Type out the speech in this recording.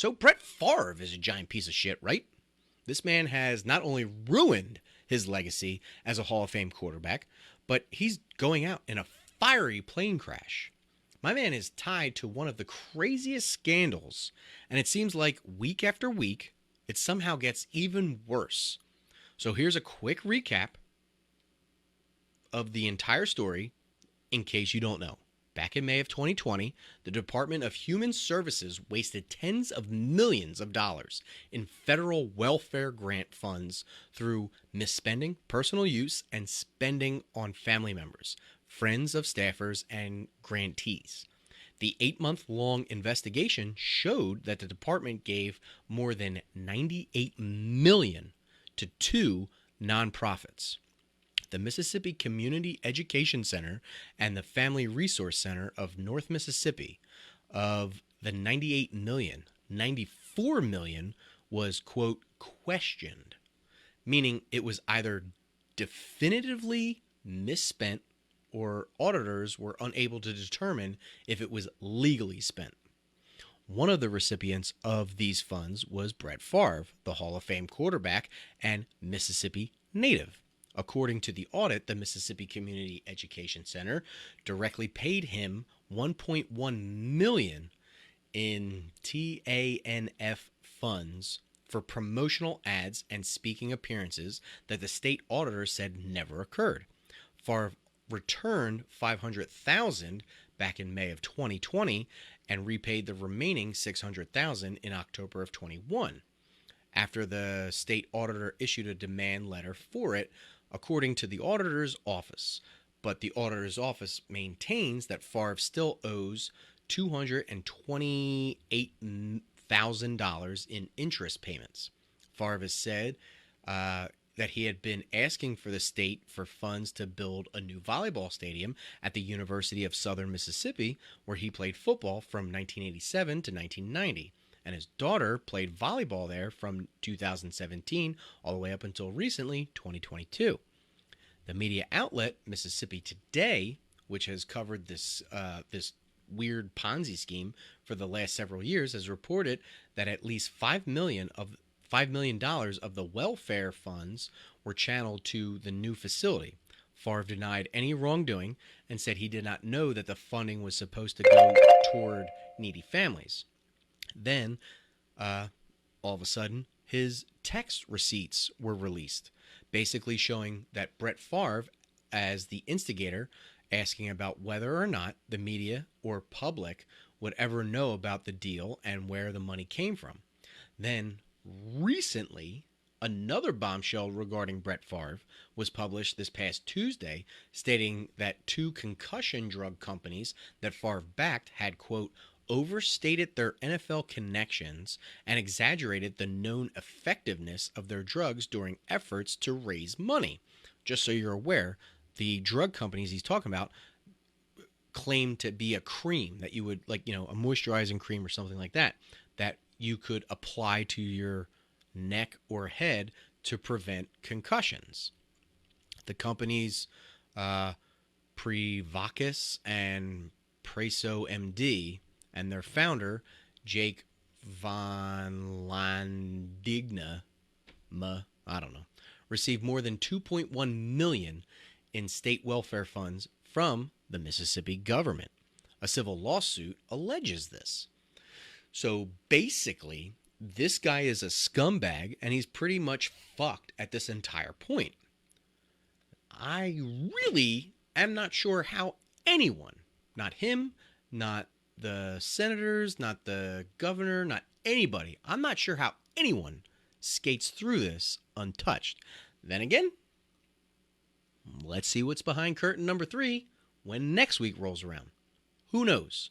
So Brett Favre is a giant piece of shit, right? This man has not only ruined his legacy as a Hall of Fame quarterback, but he's going out in a fiery plane crash. My man is tied to one of the craziest scandals, and it seems like week after week, it somehow gets even worse. So here's a quick recap of the entire story in case you don't know. Back in May of 2020, the Department of Human Services wasted tens of millions of dollars in federal welfare grant funds through misspending, personal use, and spending on family members, friends of staffers, and grantees. The 8-month-long investigation showed that the department gave more than $98 million to two nonprofits, the Mississippi Community Education Center and the Family Resource Center of North Mississippi. Of the $98 million, $94 million was, quote, questioned, meaning it was either definitively misspent or auditors were unable to determine if it was legally spent. One of the recipients of these funds was Brett Favre, the Hall of Fame quarterback and Mississippi native. According to the audit, the Mississippi Community Education Center directly paid him $1.1 million in TANF funds for promotional ads and speaking appearances that the state auditor said never occurred. Favre returned $500,000 back in May of 2020 and repaid the remaining $600,000 in October of 21 after the state auditor issued a demand letter for it, according to the auditor's office. But the auditor's office maintains that Favre still owes $228,000 in interest payments. Favre has said that he had been asking for the state for funds to build a new volleyball stadium at the University of Southern Mississippi, where he played football from 1987 to 1990. And his daughter played volleyball there from 2017 all the way up until recently, 2022. The media outlet Mississippi Today, which has covered this weird Ponzi scheme for the last several years, has reported that at least $5 million of the welfare funds were channeled to the new facility. Favre denied any wrongdoing and said he did not know that the funding was supposed to go toward needy families. Then, all of a sudden, his text receipts were released, basically showing that Brett Favre, as the instigator, asking about whether or not the media or public would ever know about the deal and where the money came from. Then, recently, another bombshell regarding Brett Favre was published this past Tuesday, stating that two concussion drug companies that Favre backed had, quote, overstated their NFL connections and exaggerated the known effectiveness of their drugs during efforts to raise money. Just so you're aware, the drug companies he's talking about claim to be a cream that you would, like, a moisturizing cream or something like that, that you could apply to your neck or head to prevent concussions. The companies Prevacus and Preso MD and their founder, Jake Von Landigna, received more than $2.1 million in state welfare funds from the Mississippi government. A civil lawsuit alleges this. So basically, this guy is a scumbag, and he's pretty much fucked at this entire point. I really am not sure how anyone, not him, not the senators, not the governor, not anybody, I'm not sure how anyone skates through this untouched. Then again, let's see what's behind curtain number 3 when next week rolls around. Who knows?